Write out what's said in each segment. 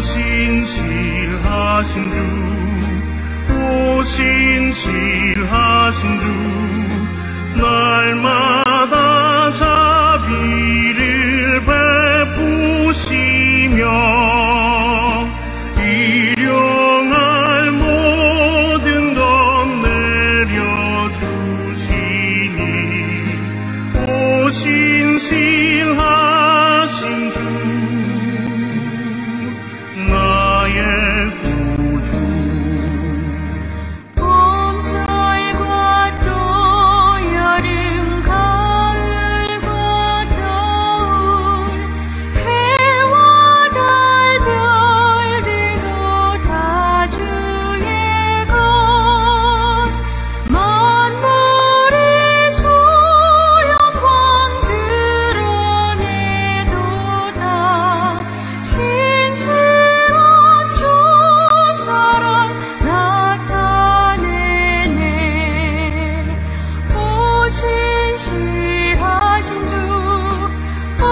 신실하신 주, 오 신실하신 주, 날마다 자비를 베푸시며 일용할 모든 것 내려주시니, 오 신실하신 주, 나의 구주. 봄철과 또 여름 가을과 겨울, 해와 달 별들도 다 주의 것, 만물이 주 영광 드러내도다. 신실한 주 사랑 나타내네. 오 신실하신 주, 오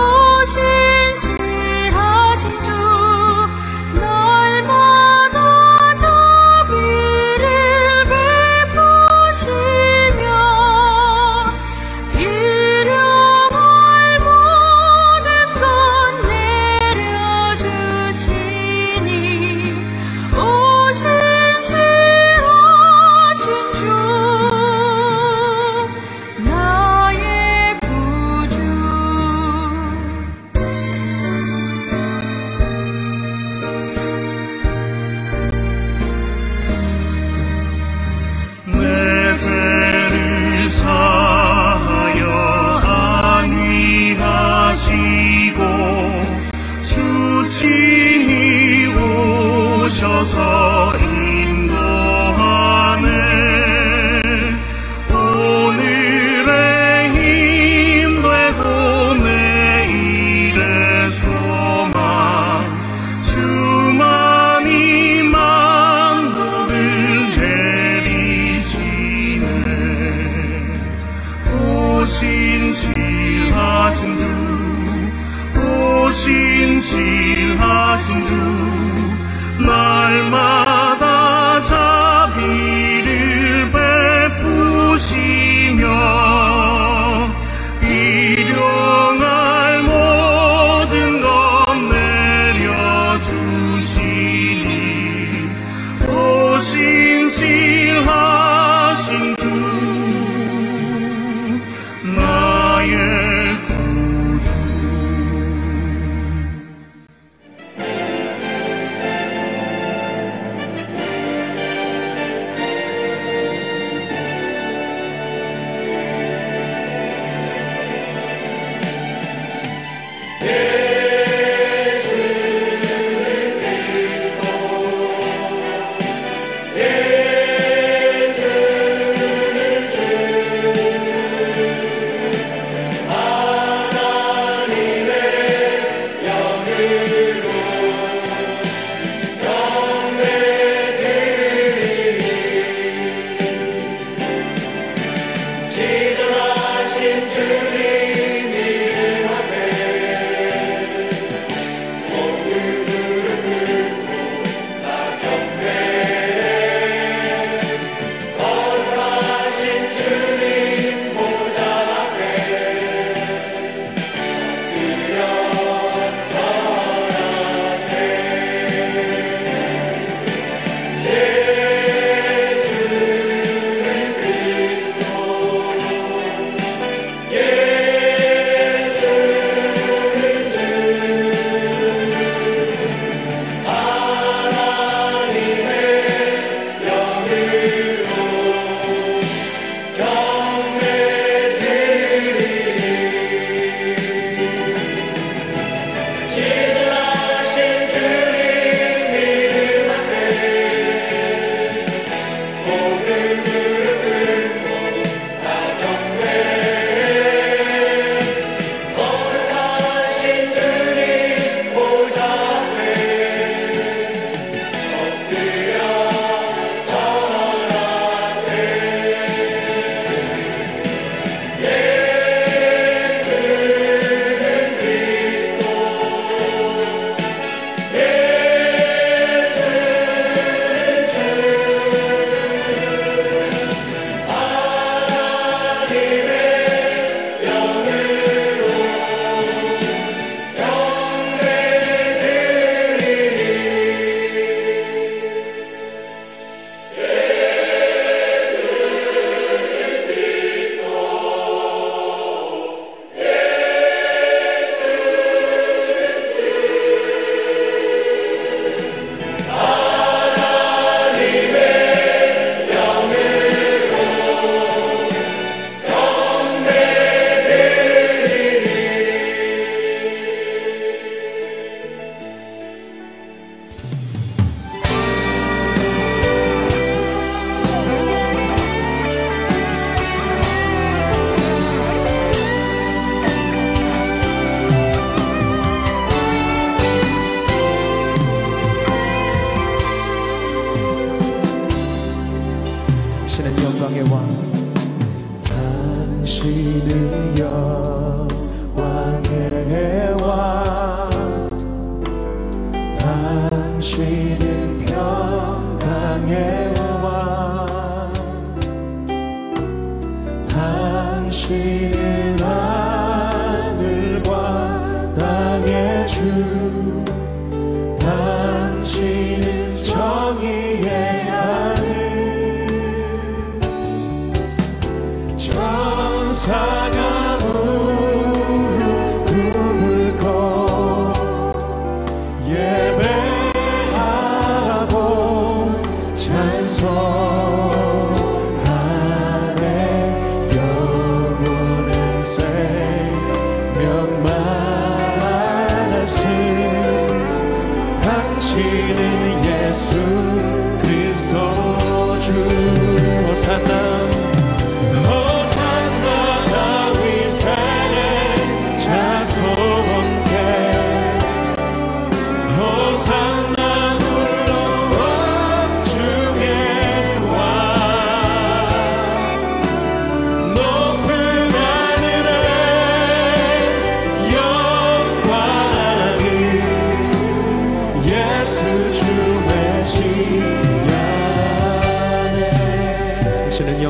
신실하신 주, 날마다 자비를 베푸시며 일용할 모든 것 내려주시니, 오 신실하신 주, 나의 구주. 내 죄를 사하여 안위하시고 수친히 오셔서 인도하네. 오늘의 힘 되고 내일의 소망, 주만이 만복을 내리시네. 오 신실하신 주, 오 신실하신 주, 날마다 자비를 베푸시며 일용할 모든 것 내려주시니, 오 신실하신 주, 나의 구주.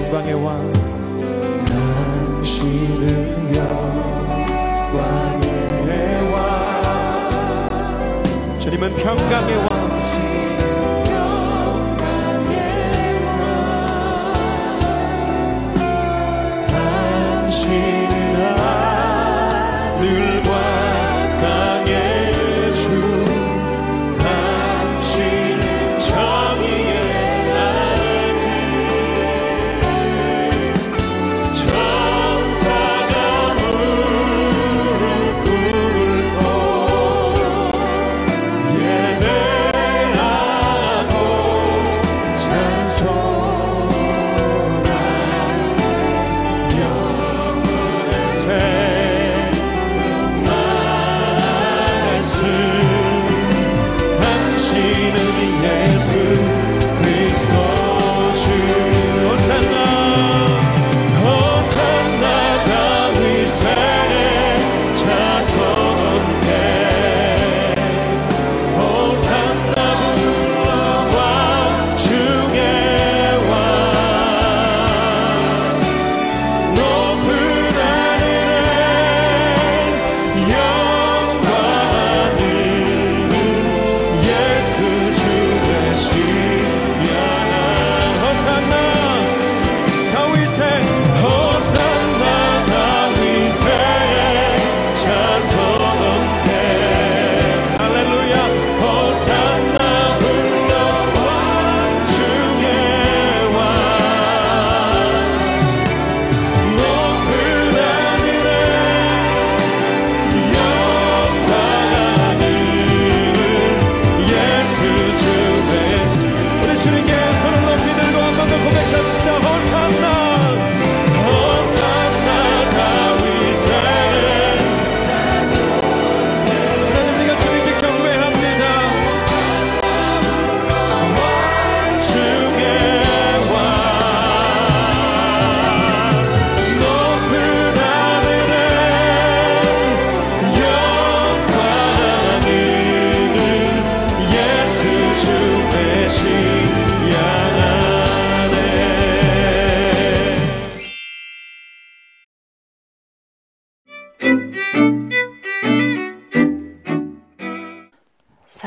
영광의 왕 당신은 영광의 왕 주님은 평강의 왕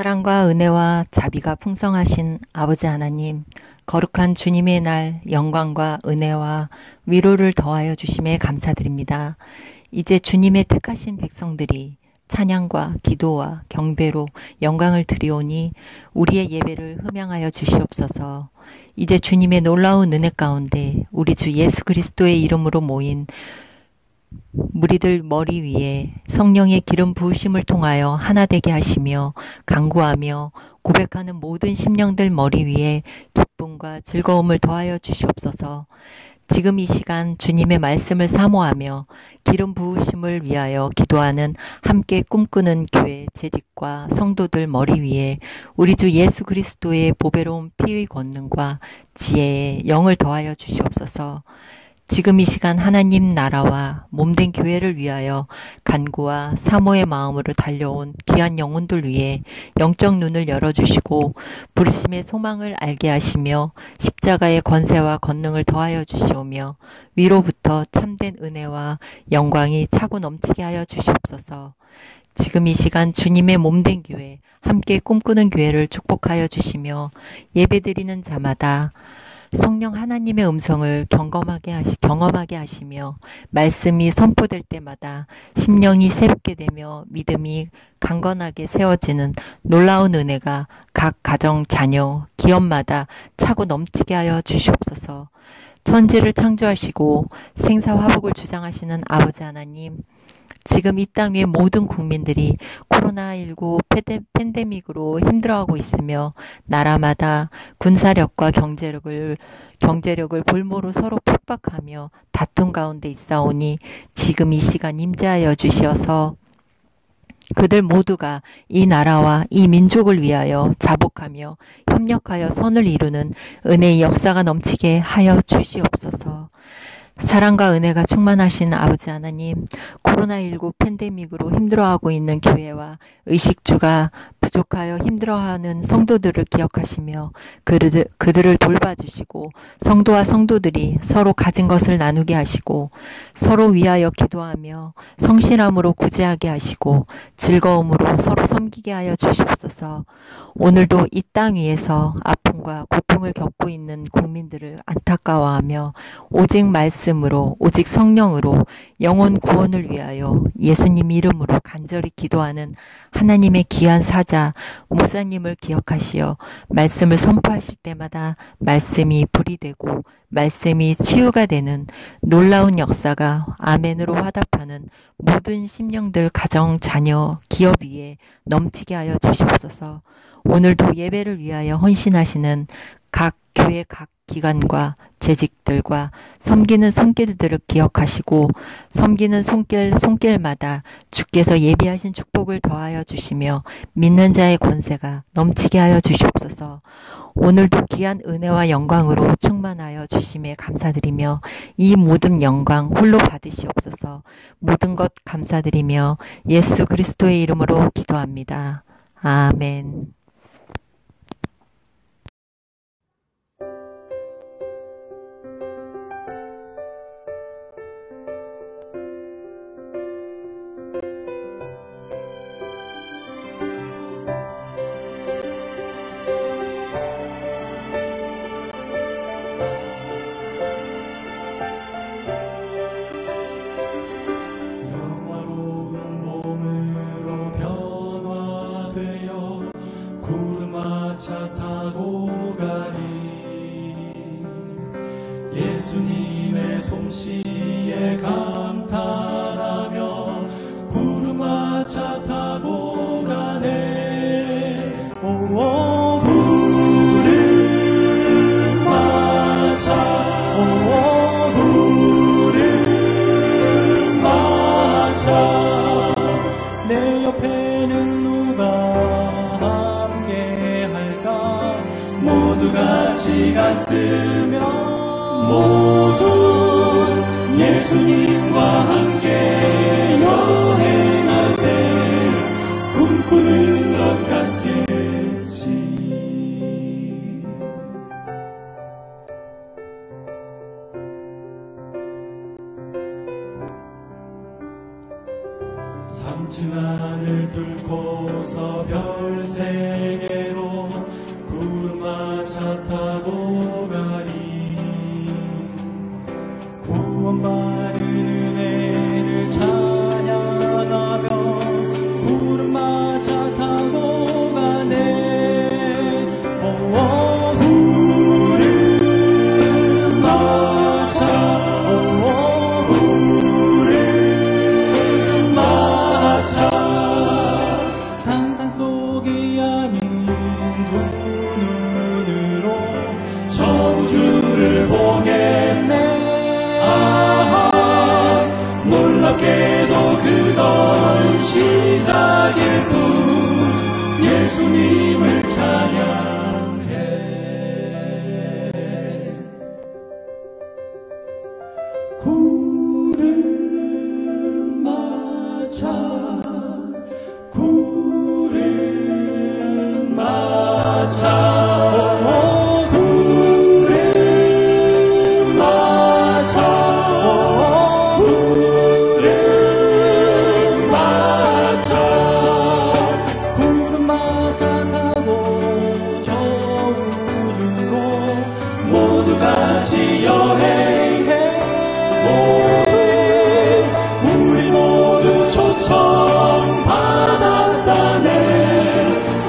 사랑과 은혜와 자비가 풍성하신 아버지 하나님, 거룩한 주님의 날 영광과 은혜와 위로를 더하여 주심에 감사드립니다. 이제 주님의 택하신 백성들이 찬양과 기도와 경배로 영광을 드리오니 우리의 예배를 흠양하여 주시옵소서. 이제 주님의 놀라운 은혜 가운데 우리 주 예수 그리스도의 이름으로 모인 무리들 머리 위에 성령의 기름 부으심을 통하여 하나 되게 하시며 간구하며 고백하는 모든 심령들 머리 위에 기쁨과 즐거움을 더하여 주시옵소서. 지금 이 시간 주님의 말씀을 사모하며 기름 부으심을 위하여 기도하는 함께 꿈꾸는 교회 재직과 성도들 머리 위에 우리 주 예수 그리스도의 보배로운 피의 권능과 지혜의 영을 더하여 주시옵소서. 지금 이 시간 하나님 나라와 몸된 교회를 위하여 간구와 사모의 마음으로 달려온 귀한 영혼들 위해 영적 눈을 열어주시고 부르심의 소망을 알게 하시며 십자가의 권세와 권능을 더하여 주시오며 위로부터 참된 은혜와 영광이 차고 넘치게 하여 주시옵소서. 지금 이 시간 주님의 몸된 교회, 함께 꿈꾸는 교회를 축복하여 주시며 예배드리는 자마다 성령 하나님의 음성을 경험하게 하시며 말씀이 선포될 때마다 심령이 새롭게 되며 믿음이 강건하게 세워지는 놀라운 은혜가 각 가정, 자녀, 기업마다 차고 넘치게 하여 주시옵소서. 천지를 창조하시고 생사화복을 주장하시는 아버지 하나님, 지금 이 땅 위의 모든 국민들이 코로나19 팬데믹으로 힘들어하고 있으며 나라마다 군사력과 경제력을 볼모로 서로 핍박하며 다툼 가운데 있사오니 지금 이 시간 임재하여 주시어서 그들 모두가 이 나라와 이 민족을 위하여 자복하며 협력하여 선을 이루는 은혜의 역사가 넘치게 하여 주시옵소서. 사랑과 은혜가 충만하신 아버지 하나님, 코로나19 팬데믹으로 힘들어하고 있는 교회와 의식주가 부족하여 힘들어하는 성도들을 기억하시며 그들을 돌봐주시고 성도와 성도들이 서로 가진 것을 나누게 하시고 서로 위하여 기도하며 성실함으로 구제하게 하시고 즐거움으로 서로 섬기게 하여 주시옵소서. 오늘도 이 땅 위에서 아픔과 고통을 겪고 있는 국민들을 안타까워하며 오직 말씀으로 오직 성령으로 영혼 구원을 위하여 예수님 이름으로 간절히 기도하는 하나님의 귀한 사자 목사님을 기억하시어 말씀을 선포하실 때마다 말씀이 불이 되고 말씀이 치유가 되는 놀라운 역사가 아멘으로 화답하는 모든 심령들, 가정, 자녀, 기업 위에 넘치게 하여 주시옵소서. 오늘도 예배를 위하여 헌신하시는 각 교회 각 기관과 재직들과 섬기는 손길들을 기억하시고 섬기는 손길마다 주께서 예비하신 축복을 더하여 주시며 믿는 자의 권세가 넘치게 하여 주시옵소서. 오늘도 귀한 은혜와 영광으로 충만하여 주심에 감사드리며 이 모든 영광 홀로 받으시옵소서. 모든 것 감사드리며 예수 그리스도의 이름으로 기도합니다. 아멘. 구름마차 타고 가리 예수님의 솜씨에 감탄하며 구름마차 타고 가네. 오 구름마차 오 구름마차 내 옆에는 누가 모두 같이 갔으며 모두 예수님과 함께 여행할 때 꿈꾸는 것 같겠지. 삼층 하늘 뚫고서 별 세 개로 구름마차 타고 가리 구원받은 은혜를 찬양하며 구름마차 타고 가네. 오 구름마차 오 구름마차 상상 속이 아닌 저 우주를 보겠네. 아 놀랍게도 그건 시작일 뿐 예수님을 찬양해. 구름마차 구름마차 같이 여행해. 우리 모두 초청 받았다네.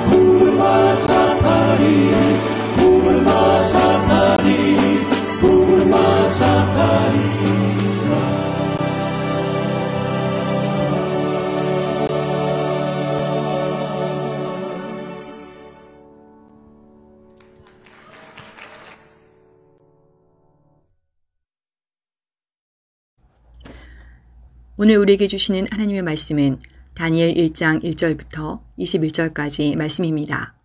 구름마차 타리 구름마차 타리 구름마차 타리라. 오늘 우리에게 주시는 하나님의 말씀은 다니엘 1장 1절부터 21절까지 말씀입니다.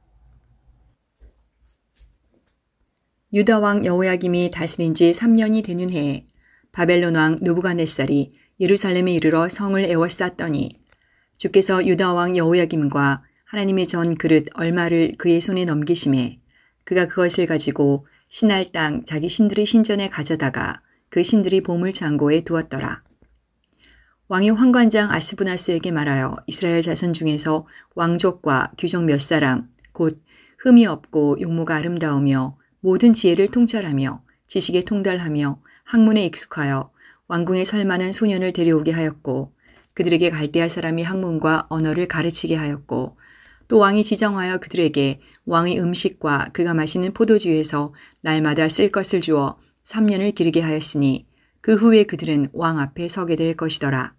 유다 왕 여호야김이 다스린 지 3년이 되는 해에 바벨론 왕 느부갓네살이 예루살렘에 이르러 성을 에워쌌더니 주께서 유다 왕 여호야김과 하나님의 전 그릇 얼마를 그의 손에 넘기심에 그가 그것을 가지고 신할 땅 자기 신들의 신전에 가져다가 그 신들이 보물 창고에 두었더라. 왕이 환관장 아스부나스에게 말하여 이스라엘 자손 중에서 왕족과 귀족 몇 사람 곧 흠이 없고 용모가 아름다우며 모든 지혜를 통찰하며 지식에 통달하며 학문에 익숙하여 왕궁에 설 만한 소년을 데려오게 하였고 그들에게 갈대아 사람이 학문과 언어를 가르치게 하였고 또 왕이 지정하여 그들에게 왕의 음식과 그가 마시는 포도주에서 날마다 쓸 것을 주어 3년을 기르게 하였으니 그 후에 그들은 왕 앞에 서게 될 것이더라.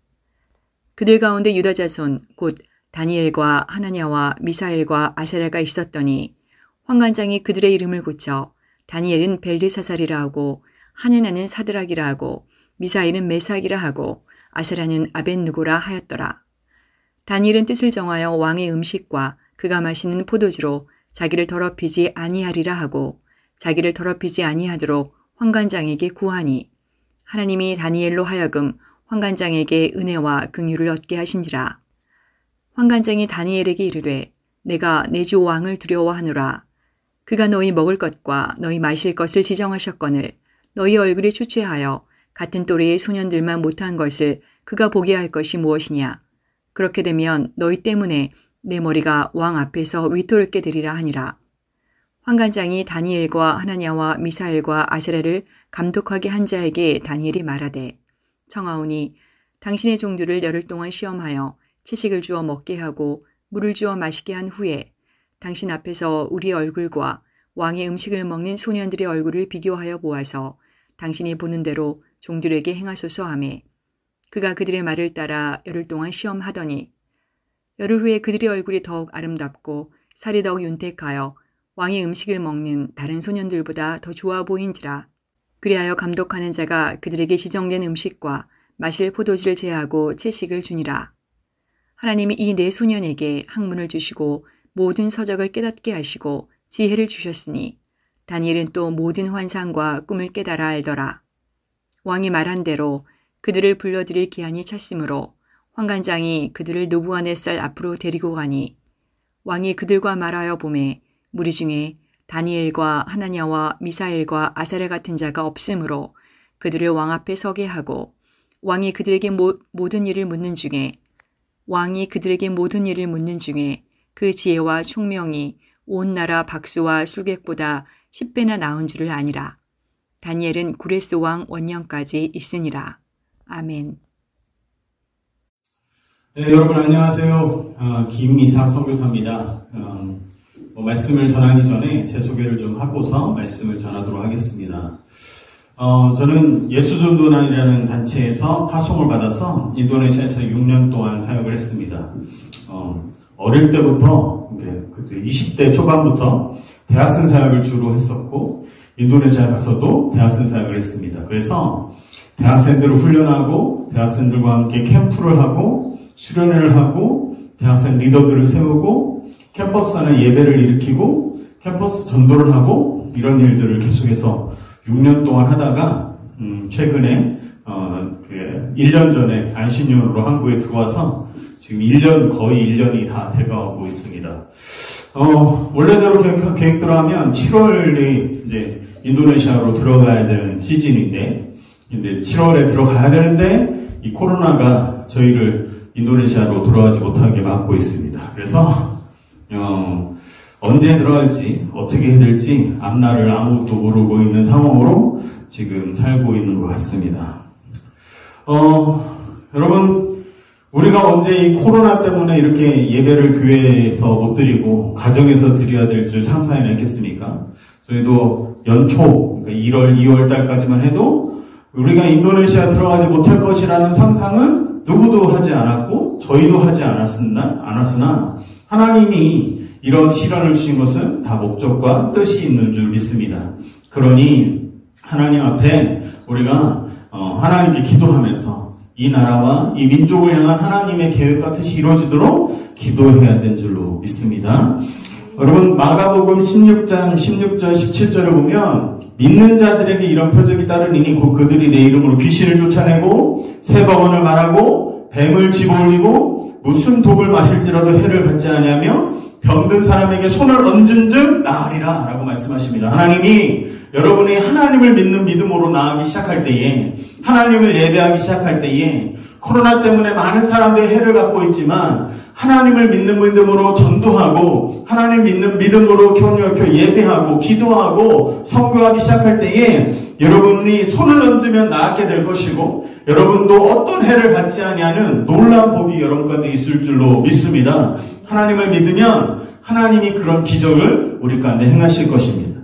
그들 가운데 유다 자손 곧 다니엘과 하나냐와 미사엘과 아세라가 있었더니 환관장이 그들의 이름을 고쳐 다니엘은 벨드사살이라 하고 하냐나는 사드락이라 하고 미사엘은 메삭이라 하고 아세라는 아벳느고라 하였더라. 다니엘은 뜻을 정하여 왕의 음식과 그가 마시는 포도주로 자기를 더럽히지 아니하리라 하고 자기를 더럽히지 아니하도록 환관장에게 구하니 하나님이 다니엘로 하여금 환관장에게 은혜와 긍휼을 얻게 하신지라. 환관장이 다니엘에게 이르되 내가 내 주 왕을 두려워하노라. 그가 너희 먹을 것과 너희 마실 것을 지정하셨거늘 너희 얼굴에 추취하여 같은 또래의 소년들만 못한 것을 그가 보게 할 것이 무엇이냐. 그렇게 되면 너희 때문에 내 머리가 왕 앞에서 위토롭게 되리라 하니라. 환관장이 다니엘과 하나냐와 미사엘과 아세라를 감독하게 한 자에게 다니엘이 말하되 청하오니 당신의 종들을 열흘 동안 시험하여 채식을 주어 먹게 하고 물을 주어 마시게 한 후에 당신 앞에서 우리의 얼굴과 왕의 음식을 먹는 소년들의 얼굴을 비교하여 보아서 당신이 보는 대로 종들에게 행하소서 하매 그가 그들의 말을 따라 열흘 동안 시험하더니 열흘 후에 그들의 얼굴이 더욱 아름답고 살이 더욱 윤택하여 왕의 음식을 먹는 다른 소년들보다 더 좋아 보인지라. 그리하여 감독하는 자가 그들에게 지정된 음식과 마실 포도주를 제하고 채식을 주니라. 하나님이 이 네 소년에게 학문을 주시고 모든 서적을 깨닫게 하시고 지혜를 주셨으니 다니엘은 또 모든 환상과 꿈을 깨달아 알더라. 왕이 말한 대로 그들을 불러들일 기한이 찼으므로 환관장이 그들을 느부갓네살 앞으로 데리고 가니 왕이 그들과 말하여 보매 무리 중에 다니엘과 하나냐와 미사엘과 아사랴 같은 자가 없으므로 그들을 왕 앞에 서게 하고 왕이 그들에게 모든 일을 묻는 중에 그 지혜와 총명이 온 나라 박수와 술객보다 10배나 나은 줄을 아니라. 다니엘은 구레스 왕 원년까지 있으니라. 아멘. 네, 여러분 안녕하세요. 김이삭 선교사입니다. 말씀을 전하기 전에 제 소개를 좀 하고서 말씀을 전하도록 하겠습니다. 저는 예수전도단이라는 단체에서 파송을 받아서 인도네시아에서 6년 동안 사역을 했습니다. 어릴 때부터 20대 초반부터 대학생 사역을 주로 했었고 인도네시아에 가서도 대학생 사역을 했습니다. 그래서 대학생들을 훈련하고 대학생들과 함께 캠프를 하고 수련회를 하고 대학생 리더들을 세우고 캠퍼스 안에 예배를 일으키고 캠퍼스 전도를 하고 이런 일들을 계속해서 6년 동안 하다가 최근에 1년 전에 안식년으로 한국에 들어와서 지금 거의 1년이 다 돼가고 있습니다. 원래대로 계획대로 하면 7월이 이제 인도네시아로 들어가야 되는 시즌인데, 근데 7월에 들어가야 되는데 이 코로나가 저희를 인도네시아로 돌아가지 못하게 막고 있습니다. 그래서 언제 들어갈지 어떻게 해야 될지 앞날을 아무것도 모르고 있는 상황으로 지금 살고 있는 것 같습니다. 여러분 우리가 언제 이 코로나 때문에 이렇게 예배를 교회에서 못 드리고 가정에서 드려야 될 줄 상상이나 했겠습니까? 저희도 연초 그러니까 1월, 2월 달까지만 해도 우리가 인도네시아 들어가지 못할 것이라는 상상은 누구도 하지 않았고 저희도 하지 않았으나 하나님이 이런 시련을 주신 것은 다 목적과 뜻이 있는 줄 믿습니다. 그러니 하나님 앞에 우리가 하나님께 기도하면서 이 나라와 이 민족을 향한 하나님의 계획과 뜻이 이루어지도록 기도해야 된 줄로 믿습니다. 여러분 마가복음 16장 16절 17절을 보면 믿는 자들에게 이런 표적이 따르니 곧 그들이 내 이름으로 귀신을 쫓아내고 새 법언을 말하고 뱀을 집어올리고 무슨 독을 마실지라도 해를 받지 아니하며 병든 사람에게 손을 얹은 즉 나으리라 라고 말씀하십니다. 하나님이 여러분이 하나님을 믿는 믿음으로 나아가기 시작할 때에, 하나님을 예배하기 시작할 때에, 코로나 때문에 많은 사람들이 해를 갖고 있지만 하나님을 믿는 믿음으로 전도하고 하나님 믿는 믿음으로 교회 예배하고 기도하고 선교하기 시작할 때에 여러분이 손을 얹으면 나았게 될 것이고, 여러분도 어떤 해를 받지 아니하는 놀라운 복이 여러분 가운데 있을 줄로 믿습니다. 하나님을 믿으면 하나님이 그런 기적을 우리 가운데 행하실 것입니다.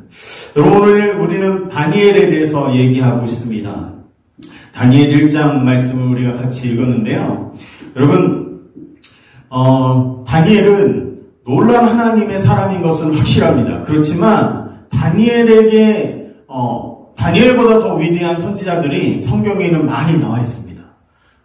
여러분, 오늘 우리는 다니엘에 대해서 얘기하고 있습니다. 다니엘 1장 말씀을 우리가 같이 읽었는데요. 여러분, 다니엘은 놀라운 하나님의 사람인 것은 확실합니다. 그렇지만 다니엘보다 더 위대한 선지자들이 성경에는 많이 나와 있습니다.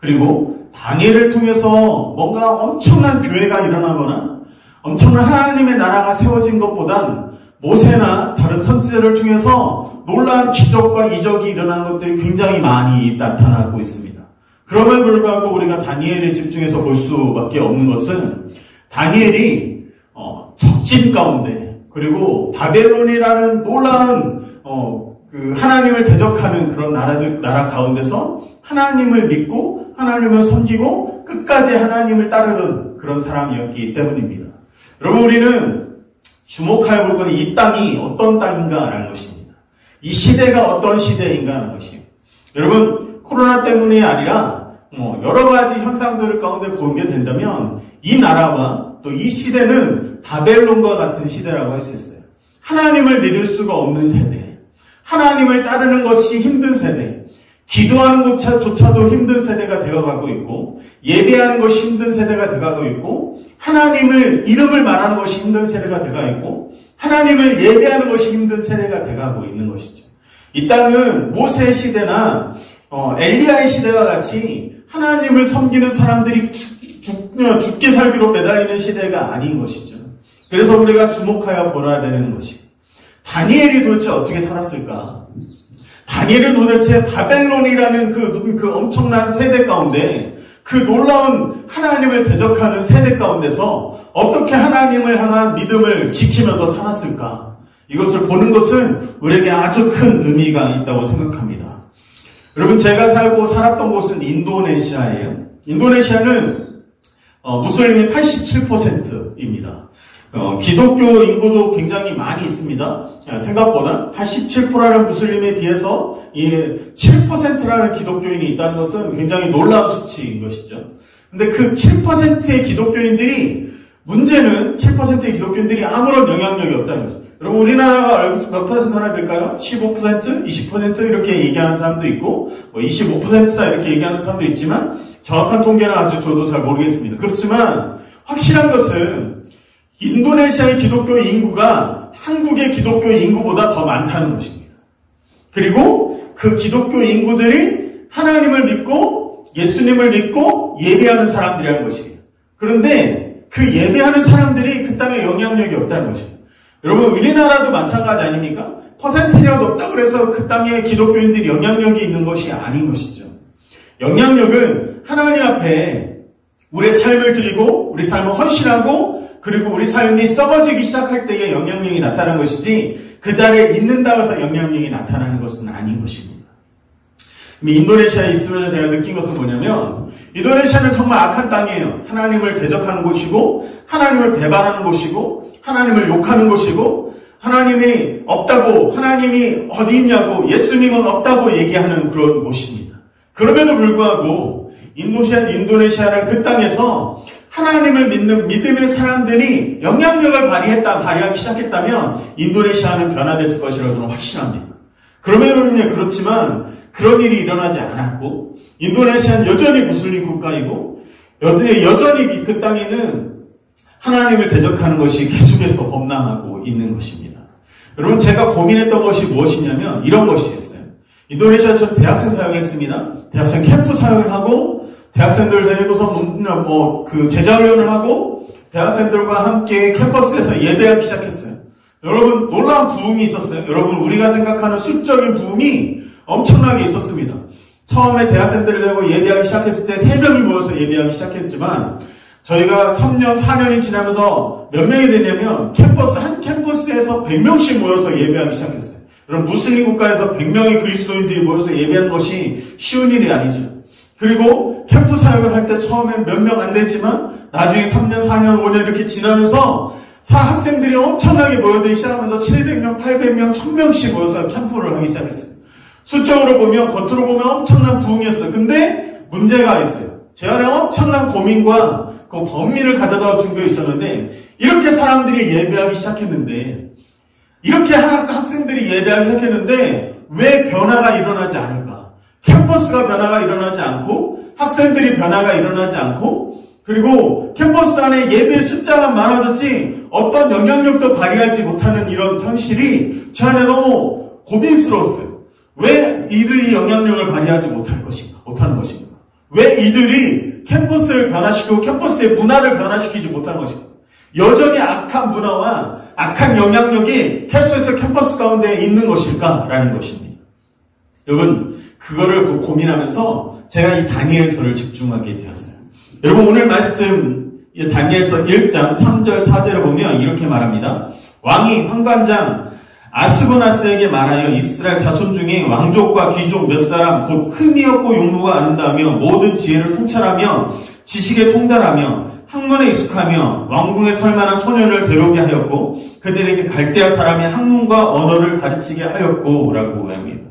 그리고 다니엘을 통해서 뭔가 엄청난 교회가 일어나거나 엄청난 하나님의 나라가 세워진 것보단 모세나 다른 선지자를 통해서 놀라운 기적과 이적이 일어난 것들이 굉장히 많이 나타나고 있습니다. 그럼에도 불구하고 우리가 다니엘에 집중해서 볼 수밖에 없는 것은 다니엘이 적진 가운데, 그리고 바벨론이라는 놀라운 그 하나님을 대적하는 그런 나라 가운데서 하나님을 믿고 하나님을 섬기고 끝까지 하나님을 따르는 그런 사람이었기 때문입니다. 여러분, 우리는 주목해야 볼 것은 이 땅이 어떤 땅인가라는 것입니다. 이 시대가 어떤 시대인가라는 것입니다. 여러분, 코로나 때문이 아니라 여러 가지 현상들 가운데 보게 된다면 이 나라와 또 이 시대는 바벨론과 같은 시대라고 할 수 있어요. 하나님을 믿을 수가 없는 세대, 하나님을 따르는 것이 힘든 세대, 기도하는 것조차도 힘든 세대가 되어가고 있고, 예배하는 것이 힘든 세대가 되어가고 있고, 하나님을 이름을 말하는 것이 힘든 세대가 되어가고 있고, 하나님을 예배하는 것이 힘든 세대가 되어가고 있는 것이죠. 이 땅은 모세의 시대나 엘리야의 시대와 같이 하나님을 섬기는 사람들이 죽게 살기로 매달리는 시대가 아닌 것이죠. 그래서 우리가 주목하여 보아야 되는 것이, 다니엘이 도대체 어떻게 살았을까? 다니엘은 도대체 바벨론이라는 그 엄청난 세대 가운데, 그 놀라운 하나님을 대적하는 세대 가운데서 어떻게 하나님을 향한 믿음을 지키면서 살았을까? 이것을 보는 것은 우리에게 아주 큰 의미가 있다고 생각합니다. 여러분, 제가 살았던 곳은 인도네시아예요. 인도네시아는 무슬림이 87%입니다. 기독교 인구도 굉장히 많이 있습니다. 생각보다 87%라는 무슬림에 비해서 7%라는 기독교인이 있다는 것은 굉장히 놀라운 수치인 것이죠. 근데 그 7%의 기독교인들이, 문제는 7%의 기독교인들이 아무런 영향력이 없다는 거죠. 여러분, 우리나라가 몇 퍼센트나 될까요? 15%? 20% 이렇게 얘기하는 사람도 있고, 25%다 이렇게 얘기하는 사람도 있지만, 정확한 통계는 아주 저도 잘 모르겠습니다. 그렇지만 확실한 것은 인도네시아의 기독교 인구가 한국의 기독교 인구보다 더 많다는 것입니다. 그리고 그 기독교 인구들이 하나님을 믿고 예수님을 믿고 예배하는 사람들이라는 것입니다. 그런데 그 예배하는 사람들이 그 땅에 영향력이 없다는 것입니다. 여러분, 우리나라도 마찬가지 아닙니까? 퍼센티지가 높다고 해서 그 땅에 기독교인들이 영향력이 있는 것이 아닌 것이죠. 영향력은 하나님 앞에 우리의 삶을 드리고 우리 삶을 헌신하고 그리고 우리 삶이 썩어지기 시작할 때에 영향력이 나타나는 것이지, 그 자리에 있는다고 해서 영향력이 나타나는 것은 아닌 것입니다. 인도네시아에 있으면서 제가 느낀 것은 뭐냐면, 인도네시아는 정말 악한 땅이에요. 하나님을 대적하는 곳이고, 하나님을 배반하는 곳이고, 하나님을 욕하는 곳이고, 하나님이 없다고, 하나님이 어디 있냐고, 예수님은 없다고 얘기하는 그런 곳입니다. 그럼에도 불구하고 인도네시아는 그 땅에서 하나님을 믿는 믿음의 사람들이 영향력을 발휘하기 시작했다면 인도네시아는 변화됐을 것이라고 저는 확신합니다. 그럼에도 그렇지만 그런 일이 일어나지 않았고, 인도네시아는 여전히 무슬림 국가이고, 여전히 그 땅에는 하나님을 대적하는 것이 계속해서 범람하고 있는 것입니다. 여러분, 제가 고민했던 것이 무엇이냐면 이런 것이었어요. 인도네시아 전 대학생 사역을 했습니다. 대학생 캠프 사역을 하고, 대학생들 데리고서 제자훈련을 하고, 대학생들과 함께 캠퍼스에서 예배하기 시작했어요. 여러분, 놀라운 부흥이 있었어요. 여러분, 우리가 생각하는 수적인 부흥이 엄청나게 있었습니다. 처음에 대학생들을 데리고 예배하기 시작했을 때 3명이 모여서 예배하기 시작했지만, 저희가 3년, 4년이 지나면서 몇 명이 되냐면 한 캠퍼스에서 100명씩 모여서 예배하기 시작했어요. 그럼 무슬림 국가에서 100명의 그리스도인들이 모여서 예배한 것이 쉬운 일이 아니죠. 그리고 캠프 사역을 할 때 처음엔 몇 명 안 됐지만 나중에 3년, 4년, 5년 이렇게 지나면서 학생들이 엄청나게 모여들기 시작하면서 700명, 800명, 1000명씩 모여서 캠프를 하기 시작했어요. 수적으로 보면, 겉으로 보면 엄청난 부흥이었어요. 근데 문제가 있어요. 제 안에 엄청난 고민과 그 범위를 가져다 준 게 있었는데, 이렇게 사람들이 예배하기 시작했는데, 이렇게 학생들이 예배하기 시작했는데, 왜 변화가 일어나지 않을까? 캠퍼스가 변화가 일어나지 않고, 학생들이 변화가 일어나지 않고, 그리고 캠퍼스 안에 예배 숫자가 많아졌지, 어떤 영향력도 발휘하지 못하는 이런 현실이 제 안에 너무 고민스러웠어요. 왜 이들이 영향력을 발휘하지 못하는 것인가? 왜 이들이 캠퍼스를 변화시키고 캠퍼스의 문화를 변화시키지 못하는 것인가? 여전히 악한 문화와 악한 영향력이 계속해서 캠퍼스 가운데 있는 것일까라는 것입니다. 여러분, 그거를 고민하면서 제가 이 다니엘서를 집중하게 되었어요. 여러분, 오늘 말씀 다니엘서 1장 3절 4절을 보면 이렇게 말합니다. 왕이 환관장 아스고나스에게 말하여 이스라엘 자손 중에 왕족과 귀족 몇 사람 곧 흠이 없고 용모가 아름다우며 모든 지혜를 통찰하며 지식에 통달하며 학문에 익숙하며 왕궁에 설만한 소년을 데려오게 하였고 그들에게 갈대아 사람의 학문과 언어를 가르치게 하였고 라고 합니다.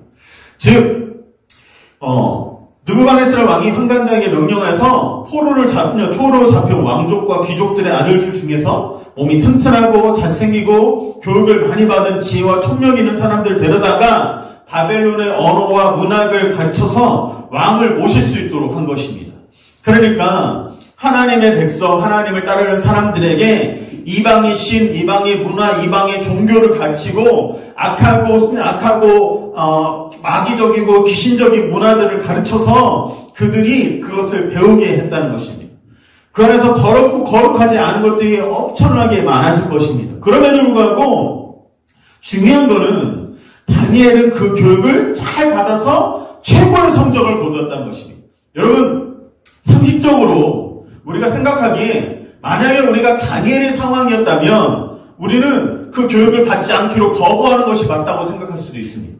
즉 느부갓네살 왕이 환관장에게 명령해서 포로로 잡혀 왕족과 귀족들의 아들들 중에서 몸이 튼튼하고 잘생기고 교육을 많이 받은 지혜와 총력 있는 사람들 데려다가 바벨론의 언어와 문학을 가르쳐서 왕을 모실 수 있도록 한 것입니다. 그러니까 하나님의 백성, 하나님을 따르는 사람들에게 이방의 신, 이방의 문화, 이방의 종교를 가르치고 악하고 마귀적이고 귀신적인 문화들을 가르쳐서 그들이 그것을 배우게 했다는 것입니다. 그 안에서 더럽고 거룩하지 않은 것들이 엄청나게 많아질 것입니다. 그럼에도 불구하고 중요한 거는 다니엘은 그 교육을 잘 받아서 최고의 성적을 거두었다는 것입니다. 여러분, 상식적으로 우리가 생각하기에 만약에 우리가 다니엘의 상황이었다면 우리는 그 교육을 받지 않기로 거부하는 것이 맞다고 생각할 수도 있습니다.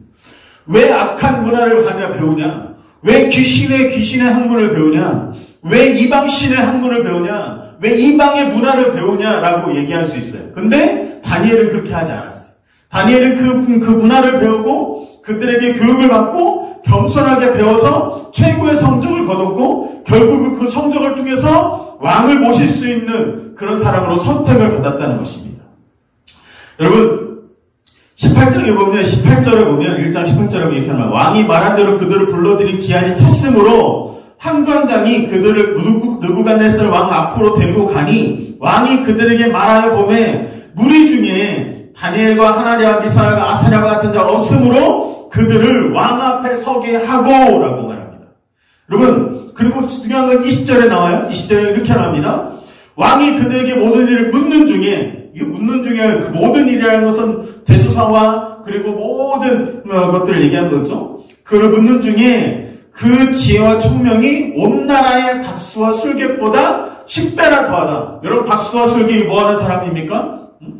왜 악한 문화를 배우냐? 왜 귀신의 학문을 배우냐? 왜 이방신의 학문을 배우냐? 왜 이방의 문화를 배우냐라고 얘기할 수 있어요. 근데 다니엘은 그렇게 하지 않았어요. 다니엘은 그 문화를 배우고 그들에게 교육을 받고 겸손하게 배워서 최고의 성적을 거뒀고 결국 그 성적을 통해서 왕을 모실 수 있는 그런 사람으로 선택을 받았다는 것입니다. 여러분, 18절에 보면 1장 18절에 보면 이렇게 말합니다. 왕이 말한 대로 그들을 불러들인 기한이 찼으므로 환관장이 그들을 느부갓네살 왕 앞으로 데리고 가니 왕이 그들에게 말하여 보매 무리 중에 다니엘과 하나랴와 미사엘과 아사랴와 같은 자가 없으므로 그들을 왕 앞에 서게 하고 라고 말합니다. 여러분, 그리고 중요한 건 20절에 나와요. 20절에 이렇게 말합니다. 왕이 그들에게 모든 일을 묻는 중에, 이 묻는 중에 그 모든 일이라는 것은 대수사와 그리고 모든 것들을 얘기하는 거죠. 그걸 묻는 중에 그 지혜와 총명이 온 나라의 박수와 술객보다 10배나 더하다. 여러분, 박수와 술객이 뭐하는 사람입니까?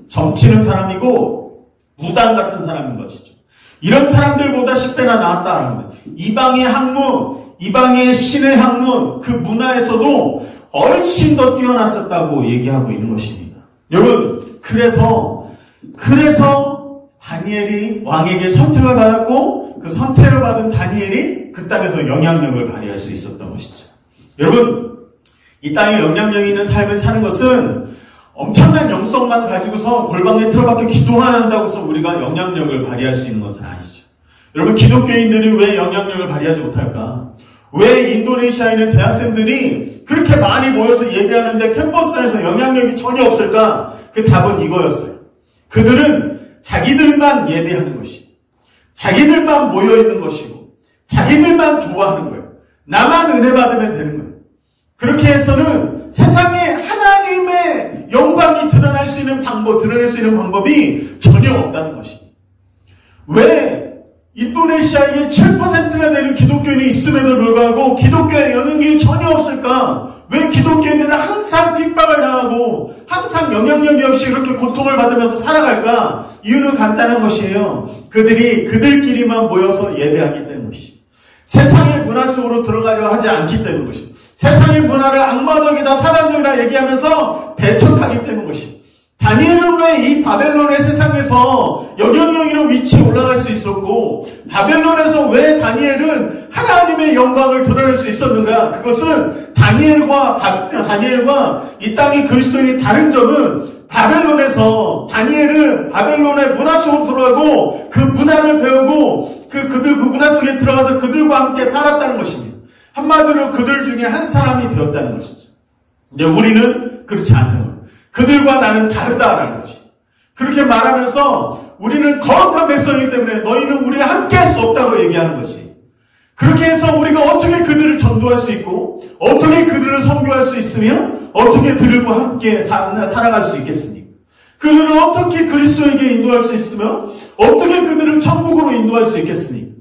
점치는 사람이고 무당 같은 사람인 것이죠. 이런 사람들보다 10배나 나았다라는 거예요. 이방의 학문, 이방의 신의 학문, 그 문화에서도 훨씬 더 뛰어났었다고 얘기하고 있는 것입니다. 여러분, 그래서 다니엘이 왕에게 선택을 받았고 그 선택을 받은 다니엘이 그 땅에서 영향력을 발휘할 수 있었던 것이죠. 여러분, 이 땅에 영향력 있는 삶을 사는 것은 엄청난 영성만 가지고서 골방에 틀어박혀 기도만 한다고 해서 우리가 영향력을 발휘할 수 있는 것은 아니죠. 여러분, 기독교인들이 왜 영향력을 발휘하지 못할까? 왜 인도네시아에 있는 대학생들이 그렇게 많이 모여서 예배하는데 캠퍼스 안에서 영향력이 전혀 없을까? 그 답은 이거였어요. 그들은 자기들만 예배하는 것이고 자기들만 모여있는 것이고 자기들만 좋아하는 거예요. 나만 은혜 받으면 되는 거예요. 그렇게 해서는 세상에 하나님의 영광이 드러낼 수 있는 방법이 전혀 없다는 것입니다. 왜 인도네시아에 7%나 되는 기독교인이 있음에도 불구하고 기독교의 영향력이 전혀 없을까? 왜 기독교인들은 항상 핍박을 당하고 항상 영향력이 없이 그렇게 고통을 받으면서 살아갈까? 이유는 간단한 것이에요. 그들이 그들끼리만 모여서 예배하기 때문이죠. 세상의 문화 속으로 들어가려 하지 않기 때문이죠. 세상의 문화를 악마적이다, 사단적이다 얘기하면서 배척하기 때문이죠. 다니엘은 왜 이 바벨론의 세상에서 영향력이로 위치에 올라갈 수 있었고 바벨론에서 왜 다니엘은 하나님의 영광을 드러낼 수 있었는가? 그것은 다니엘과 이 땅의 그리스도인이 다른 점은 바벨론에서 다니엘은 바벨론의 문화 속으로 들어가고 그 문화를 배우고 그 문화 속에 들어가서 그들과 함께 살았다는 것입니다. 한마디로 그들 중에 한 사람이 되었다는 것이죠. 근데 우리는 그렇지 않다는 거예요. 그들과 나는 다르다라는 것이. 그렇게 말하면서 우리는 거룩한 백성이기 때문에 너희는 우리와 함께 할 수 없다고 얘기하는 것이. 그렇게 해서 우리가 어떻게 그들을 전도할 수 있고 어떻게 그들을 선교할 수 있으며 어떻게 그들과 함께 살아갈 수 있겠습니까? 그들을 어떻게 그리스도에게 인도할 수 있으며 어떻게 그들을 천국으로 인도할 수 있겠습니까?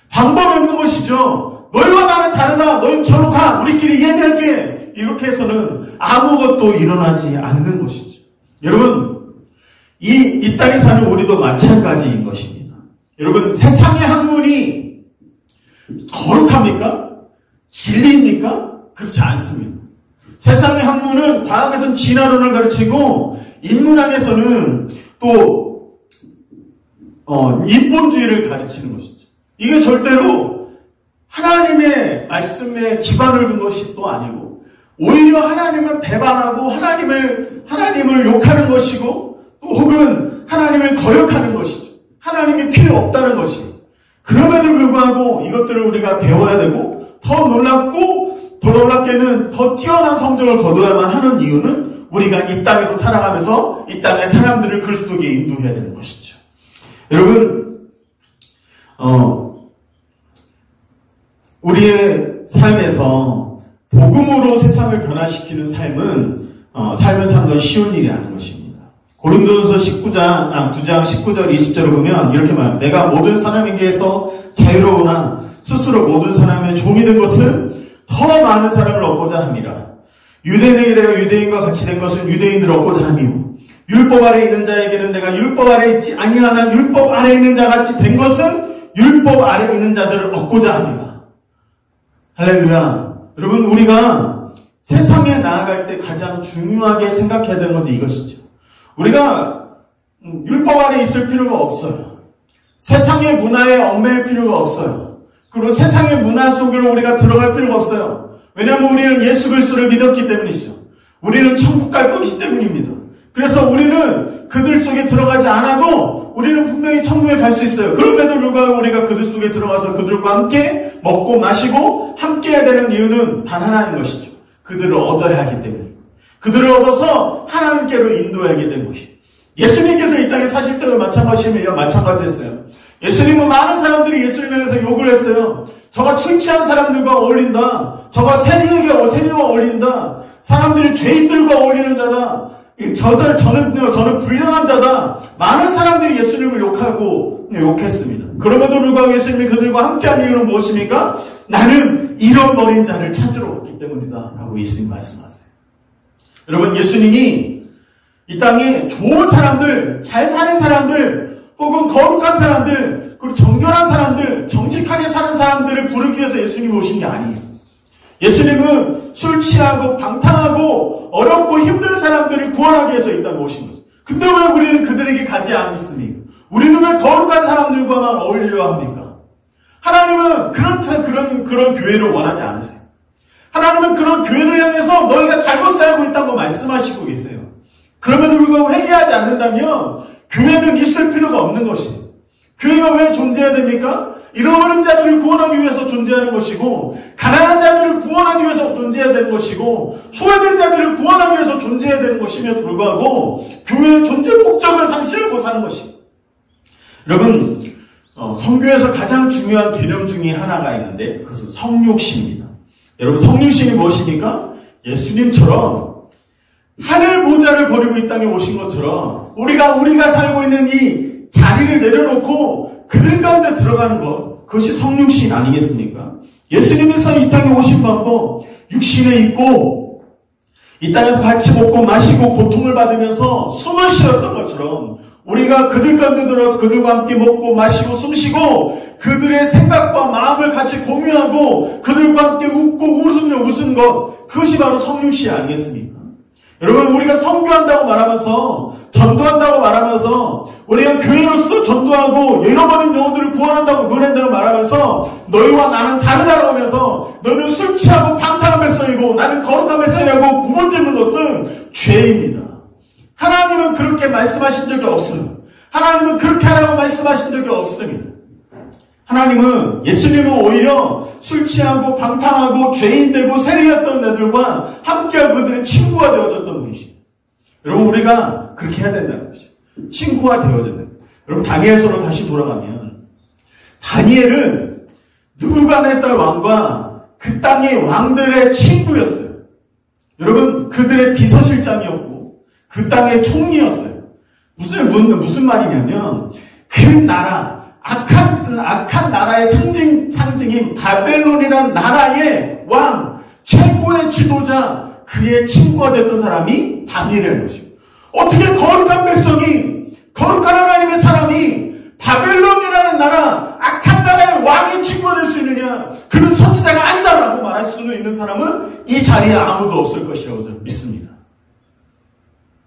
방법이 없는 것이죠. 너희와 나는 다르다. 너희는 저로 가. 우리끼리 예배할게. 이렇게 해서는 아무것도 일어나지 않는 것이죠. 여러분, 이 땅에 사는 우리도 마찬가지인 것입니다. 여러분, 세상의 학문이 거룩합니까? 진리입니까? 그렇지 않습니다. 세상의 학문은 과학에서는 진화론을 가르치고 인문학에서는 또 인본주의를 가르치는 것이죠. 이게 절대로 하나님의 말씀에 기반을 둔 것이 또 아니고 오히려 하나님을 배반하고 하나님을 욕하는 것이고 또 혹은 하나님을 거역하는 것이죠. 하나님이 필요 없다는 것이에요. 그럼에도 불구하고 이것들을 우리가 배워야 되고 더 놀랍게는 더 뛰어난 성적을 거둬야만 하는 이유는 우리가 이 땅에서 살아가면서 이 땅의 사람들을 그리스도께 인도해야 되는 것이죠. 여러분, 우리의 삶에서 복음으로 세상을 변화시키는 삶은 사는 건 쉬운 일이 아닌 것입니다. 고린도전서 9장 19절 20절을 보면 이렇게 말합니다. 내가 모든 사람에게서 자유로우나 스스로 모든 사람의 종이 된 것은 더 많은 사람을 얻고자 함이라. 유대인에게 내가 유대인과 같이 된 것은 유대인들을 얻고자 함이요. 율법 아래 있는 자에게는 내가 율법 아래 있지 아니하나 율법 아래 있는 자 같이 된 것은 율법 아래 있는 자들을 얻고자 합니다. 할렐루야. 여러분, 우리가 세상에 나아갈 때 가장 중요하게 생각해야 되는 것도 이것이죠. 우리가 율법 아래 있을 필요가 없어요. 세상의 문화에 얽매일 필요가 없어요. 그리고 세상의 문화 속으로 우리가 들어갈 필요가 없어요. 왜냐하면 우리는 예수 그리스도를 믿었기 때문이죠. 우리는 천국 갈 것이기 때문입니다. 그래서 우리는 그들 속에 들어가지 않아도 우리는 분명히 천국에 갈 수 있어요. 그럼에도 불구하고 우리가 그들 속에 들어가서 그들과 함께 먹고 마시고 함께 해야 되는 이유는 단 하나인 것이죠. 그들을 얻어야 하기 때문에. 그들을 얻어서 하나님께로 인도해야 하기 때문이죠. 예수님께서 이 땅에 사실 때도 마찬가지였어요. 예수님은 많은 사람들이 예수님에 대해서 욕을 했어요. 저가 술 취한 사람들과 어울린다. 저가 세리와 어울린다. 사람들이 죄인들과 어울리는 자다. 저는 불량한 자다. 많은 사람들이 예수님을 욕했습니다. 그럼에도 불구하고 예수님이 그들과 함께한 이유는 무엇입니까? 나는 잃어버린 자를 찾으러 왔기 때문이다. 라고 예수님 말씀하세요. 여러분, 예수님이 이 땅에 좋은 사람들, 잘 사는 사람들, 혹은 거룩한 사람들, 그리고 정결한 사람들, 정직하게 사는 사람들을 부르기 위해서 예수님이 오신 게 아니에요. 예수님은 술 취하고 방탕하고 어렵고 힘든 사람들을 구원하기 위해서 이 땅에 오신 거죠. 근데 왜 우리는 그들에게 가지 않습니까? 우리는 왜 거룩한 사람들과만 어울리려 합니까? 하나님은 그런 교회를 원하지 않으세요. 하나님은 그런 교회를 향해서 너희가 잘못 살고 있다고 말씀하시고 계세요. 그럼에도 불구하고 회개하지 않는다면 교회는 있을 필요가 없는 것이에요. 교회가 왜 존재해야 됩니까? 잃어버린 자들을 구원하기 위해서 존재하는 것이고, 가난한 자들을 구원하기 위해서 존재해야 되는 것이고, 소외된 자들을 구원하기 위해서 존재해야 되는 것임에도 불구하고 교회의 존재 목적을 상실하고 사는 것입니다. 여러분, 선교에서 가장 중요한 개념 중에 하나가 있는데 그것은 성육신입니다. 여러분, 성육신이 무엇입니까? 예수님처럼 하늘 보좌를 버리고 이 땅에 오신 것처럼 우리가 살고 있는 이 자리를 내려놓고 그들 가운데 들어가는 것, 그것이 성육신 아니겠습니까? 예수님께서 이 땅에 오신 방법, 육신에 있고 이 땅에서 같이 먹고 마시고 고통을 받으면서 숨을 쉬었던 것처럼 우리가 그들 가운데 들어가서 그들과 함께 먹고 마시고 숨쉬고 그들의 생각과 마음을 같이 공유하고 그들과 함께 웃고 웃은 것, 그것이 바로 성육신 아니겠습니까? 여러분, 우리가 선교한다고 말하면서, 전도한다고 말하면서, 우리가 교회로서 전도하고 잃어버린 영혼들을 구원한다고 그런다고 말하면서 너희와 나는 다르다고 하면서 너는 술 취하고 방탕한 백성이고 나는 거룩한 백성이라고 구분짓는 것은 죄입니다. 하나님은 그렇게 말씀하신 적이 없어요. 하나님은 그렇게 하라고 말씀하신 적이 없습니다. 하나님은, 예수님은 오히려 술 취하고 방탕하고 죄인 되고 세리였던 애들과 함께하고 그들의 친구가 되어졌던 분이십니다. 여러분, 우리가 그렇게 해야 된다는 것이죠. 친구가 되어졌는. 여러분, 다니엘서로 다시 돌아가면 다니엘은 느부갓네살 왕과 그 땅의 왕들의 친구였어요. 여러분, 그들의 비서실장이었고 그 땅의 총리였어요. 무슨 말이냐면 그 나라, 악한 나라의 상징인 바벨론이라는 나라의 왕, 최고의 지도자, 그의 친구가 됐던 사람이 다니엘이라는 것입니다. 어떻게 거룩한 백성이, 거룩한 하나님의 사람이 바벨론이라는 나라, 악한 나라의 왕의 친구가 될 수 있느냐? 그는 선지자가 아니다라고 말할 수 있는 사람은 이 자리에 아무도 없을 것이라고 저는 믿습니다.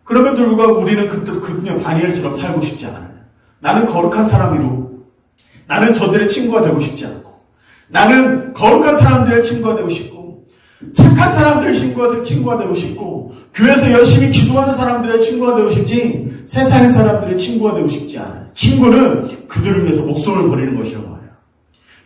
그럼에도 불구하고 우리는 그냥 다니엘처럼 살고 싶지 않아요. 나는 거룩한 사람이로, 나는 저들의 친구가 되고 싶지 않고, 나는 거룩한 사람들의 친구가 되고 싶고, 착한 사람들의 친구가 되고 싶고, 교회에서 열심히 기도하는 사람들의 친구가 되고 싶지, 세상의 사람들의 친구가 되고 싶지 않아요. 친구는 그들을 위해서 목숨을 버리는 것이라고 말해요.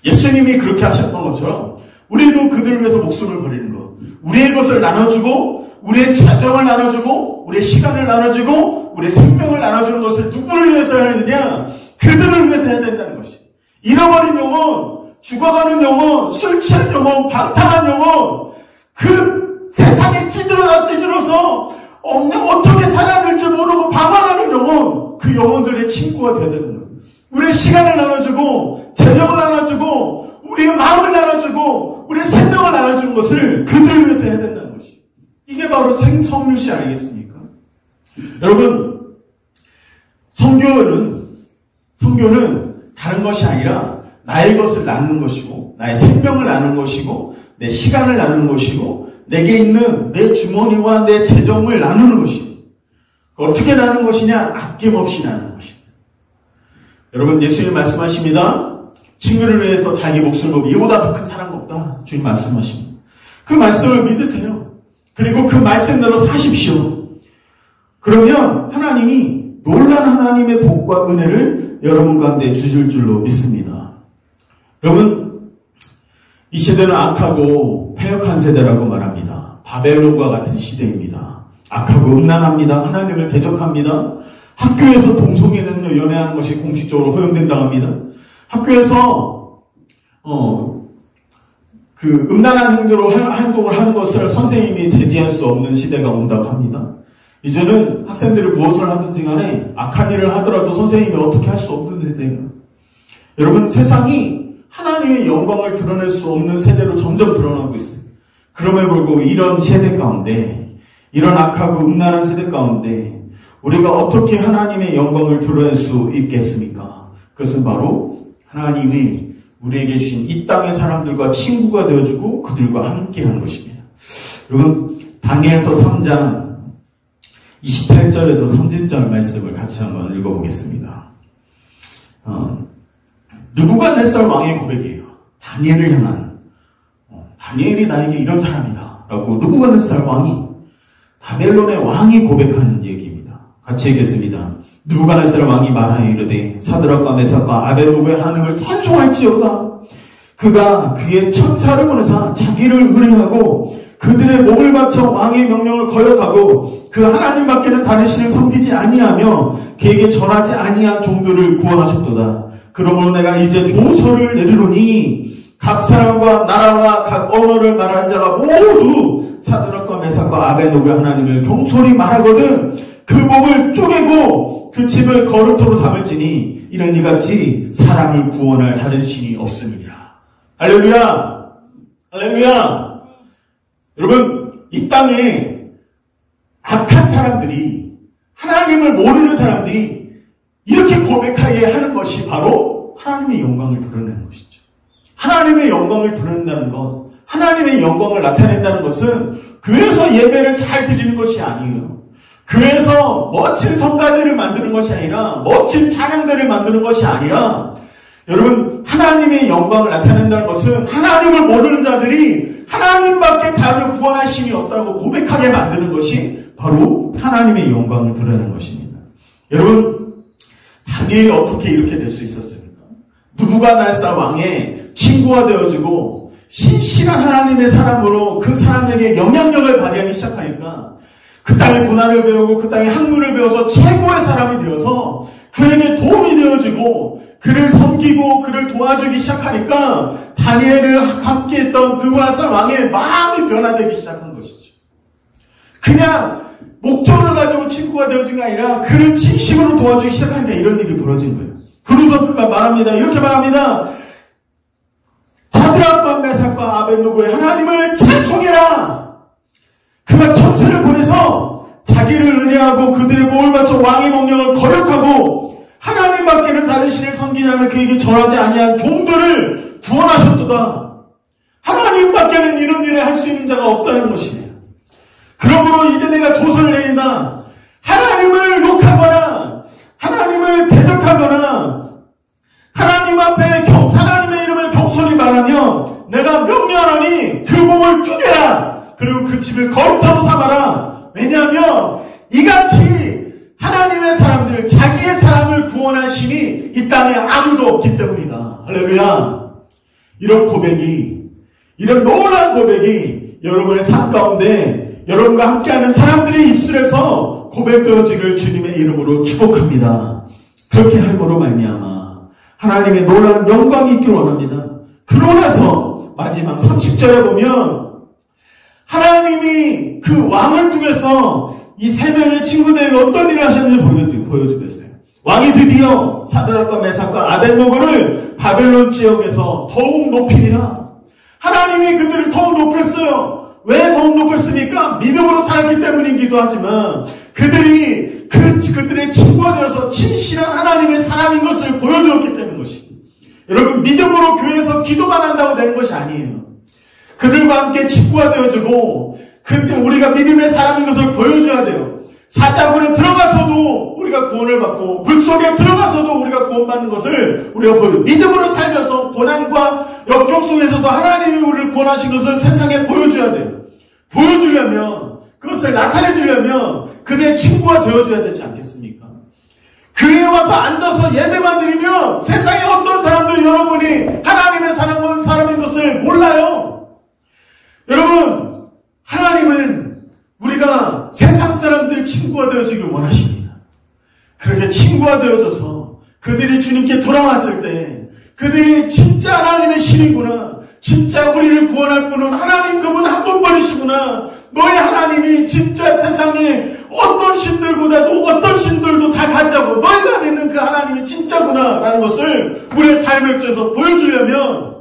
예수님이 그렇게 하셨던 것처럼 우리도 그들을 위해서 목숨을 버리는 것, 우리의 것을 나눠주고, 우리의 자정을 나눠주고, 우리의 시간을 나눠주고, 우리의 생명을 나눠주는 것을 누구를 위해서 해야 되느냐? 그들을 위해서 해야 된다는 것이에요. 잃어버린 영혼, 죽어가는 영혼, 술 취한 영혼, 방탕한 영혼, 그 세상에 찌들어서 어떻게 살아야 될지 모르고 방황하는 영혼, 그 영혼들의 친구가 되야 되는 거예요. 우리의 시간을 나눠주고, 재정을 나눠주고, 우리의 마음을 나눠주고, 우리의 생명을 나눠주는 것을 그들을 위해서 해야 된다는 것이에요. 이게 바로 성육신 아니겠습니까? 여러분, 성교는 다른 것이 아니라 나의 것을 나누는 것이고, 나의 생명을 나누는 것이고, 내 시간을 나누는 것이고, 내게 있는 내 주머니와 내 재정을 나누는 것이고, 어떻게 나누는 것이냐? 아낌없이 나누는 것입니다. 여러분, 예수님 말씀하십니다. 친구를 위해서 자기 목숨을 걸고 이보다 더 큰 사랑은 없다. 주님 말씀하십니다. 그 말씀을 믿으세요. 그리고 그 말씀대로 사십시오. 그러면 하나님이 놀라운 하나님의 복과 은혜를 여러분 가운데 주실 줄로 믿습니다. 여러분, 이 시대는 악하고 패역한 세대라고 말합니다. 바벨론과 같은 시대입니다. 악하고 음란합니다. 하나님을 대적합니다. 학교에서 동성애는 연애하는 것이 공식적으로 허용된다고 합니다. 학교에서 그 음란한 행동을 하는 것을 선생님이 제지할 수 없는 시대가 온다고 합니다. 이제는 학생들이 무엇을 하든지 간에 악한 일을 하더라도 선생님이 어떻게 할 수 없는 세대예요. 여러분, 세상이 하나님의 영광을 드러낼 수 없는 세대로 점점 드러나고 있어요. 그럼에도 불구하고 이런 세대 가운데, 이런 악하고 음란한 세대 가운데 우리가 어떻게 하나님의 영광을 드러낼 수 있겠습니까? 그것은 바로 하나님이 우리에게 주신 이 땅의 사람들과 친구가 되어주고 그들과 함께하는 것입니다. 여러분, 다니엘서 3장 28절에서 30절 말씀을 같이 한번 읽어보겠습니다. 느부갓네살 왕의 고백이에요. 다니엘을 향한, 다니엘이 나에게 이런 사람이다 라고 느부갓네살 왕이, 바벨론의 왕이 고백하는 얘기입니다. 같이 읽겠습니다. 느부갓네살 왕이 말하여 이르되 사드락과 메삭과 아벳노고의 하나님을 찬송할지어다. 그가 그의 천사를 보내사 자기를 의뢰하고 그들의 목을 바쳐 왕의 명령을 거역하고 그 하나님밖에는 다른 신을 섬기지 아니하며 그에게 절하지 아니한 종들을 구원하셨도다. 그러므로 내가 이제 조서를 내리노니 각 사람과 나라와 각 언어를 말하는 자가 모두 사드락과 메삭과 아벳노고의 하나님을 경솔히 말하거든 그 목을 쪼개고 그 집을 거룩토로 삼을지니 이는 이같이 사람을 구원할 다른 신이 없음이라. 할렐루야! 할렐루야! 여러분, 이 땅에 악한 사람들이, 하나님을 모르는 사람들이 이렇게 고백하게 하는 것이 바로 하나님의 영광을 드러내는 것이죠. 하나님의 영광을 드러낸다는 것, 하나님의 영광을 나타낸다는 것은 교회에서 예배를 잘 드리는 것이 아니에요. 교회에서 멋진 성가대를 만드는 것이 아니라, 멋진 찬양대를 만드는 것이 아니라, 여러분, 하나님의 영광을 나타낸다는 것은 하나님을 모르는 자들이 하나님밖에 다른 구원할 신이 없다고 고백하게 만드는 것이 바로 하나님의 영광을 드러내는 것입니다. 여러분, 다니엘이 어떻게 이렇게 될 수 있었습니까? 느부갓네살 왕의 친구가 되어지고 신실한 하나님의 사람으로 그 사람에게 영향력을 발휘하기 시작하니까 그 땅의 문화를 배우고 그 땅의 학문을 배워서 최고의 사람이 되어서 그에게 도움이 되어지고 그를 섬기고 그를 도와주기 시작하니까 다니엘을 함께했던 그 왕의 마음이 변화되기 시작한 것이죠. 그냥 목적을 가지고 친구가 되어진 게 아니라 그를 진심으로 도와주기 시작하니까 이런 일이 벌어진 거예요. 그러고서 그가 말합니다. 이렇게 말합니다. 사드락과 메삭과 아벳느고의 하나님을 찬송해라. 그가 천사를 보내서 자기를 의뢰하고 그들의 목을 바쳐 왕의 명령을 거역하고 하나님밖에는 다른 신을 섬기지 않는 그에게 절하지 아니한 종들을 구원하셨도다. 하나님밖에는 이런 일을 할 수 있는 자가 없다는 것이네요. 그러므로 이제 내가 조서를 내린다. 하나님을 욕하거나 하나님을 대적하거나 하나님 앞에 하나님의 이름을 경솔히 말하면 내가 명령하노니 그 몸을 쪼개라. 그리고 그 집을 거룩하고 삼아라. 왜냐하면 이같이 하나님의 사람들, 자기의 사람을 구원할 신이 이 땅에 아무도 없기 때문이다. 할렐루야. 이런 고백이, 이런 놀라운 고백이 여러분의 삶 가운데 여러분과 함께하는 사람들의 입술에서 고백되어지기를 주님의 이름으로 축복합니다. 그렇게 함으로 말미암아 하나님의 놀라운 영광이 있기를 원합니다. 그러고 나서 마지막 30절에 보면 하나님이 그 왕을 통해서 이 세 명의 친구들에게 어떤 일을 하셨는지 보여주겠어요. 왕이 드디어 사드락과 메삭과 아벳느고를 바벨론 지역에서 더욱 높이리라. 하나님이 그들을 더욱 높였어요. 왜 더욱 높였습니까? 믿음으로 살았기 때문이기도 하지만 그들이 그들의 친구가 되어서 진실한 하나님의 사람인 것을 보여주었기 때문인 것입니다. 여러분, 믿음으로 교회에서 기도만 한다고 되는 것이 아니에요. 그들과 함께 친구가 되어주고 근데 우리가 믿음의 사람인 것을 보여줘야 돼요. 사자굴에 들어가서도 우리가 구원을 받고 불 속에 들어가서도 우리가 구원받는 것을 우리가 보여줘요. 믿음으로 살면서 고난과 역경 속에서도 하나님이 우리를 구원하신 것을 세상에 보여줘야 돼요. 보여주려면, 그것을 나타내주려면 그들의 친구가 되어줘야 되지 않겠습니까? 교회에 와서 앉아서 예배만 드리면 세상에 어떤 사람도 여러분이 하나님의 사람인 것을 몰라요. 여러분, 하나님은 우리가 세상 사람들 친구가 되어주길 원하십니다. 그렇게 친구가 되어져서 그들이 주님께 돌아왔을 때 그들이 진짜 하나님의 신이구나, 진짜 우리를 구원할 분은 하나님, 그분 한 분뿐이시구나, 너의 하나님이 진짜 세상에 어떤 신들보다도 어떤 신들도 다 가짜고 너희가 믿는 그 하나님이 진짜구나 라는 것을 우리의 삶을 통해서 보여주려면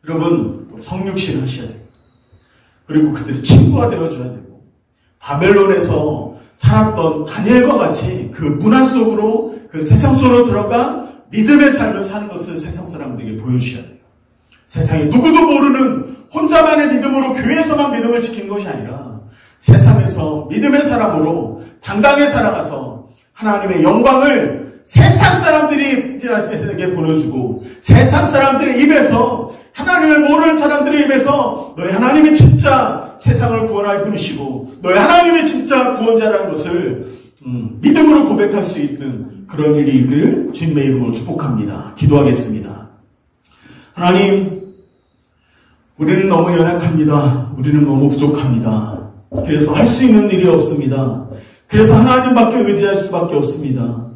여러분 성육신 하셔야 돼요. 그리고 그들이 친구가 되어줘야 되고 바벨론에서 살았던 다니엘과 같이 그 문화 속으로, 그 세상 속으로 들어가 믿음의 삶을 사는 것을 세상 사람들에게 보여주셔야 돼요. 세상에 누구도 모르는 혼자만의 믿음으로 교회에서만 믿음을 지키는 것이 아니라 세상에서 믿음의 사람으로 당당히 살아가서 하나님의 영광을 세상 사람들에게 보여주고 세상 사람들의 입에서, 하나님을 모르는 사람들의 입에서 너희 하나님이 진짜 세상을 구원할 분이시고 너희 하나님이 진짜 구원자라는 것을 믿음으로 고백할 수 있는 그런 일이 있기를 주님의 이름으로 축복합니다. 기도하겠습니다. 하나님, 우리는 너무 연약합니다. 우리는 너무 부족합니다. 그래서 할 수 있는 일이 없습니다. 그래서 하나님밖에 의지할 수밖에 없습니다.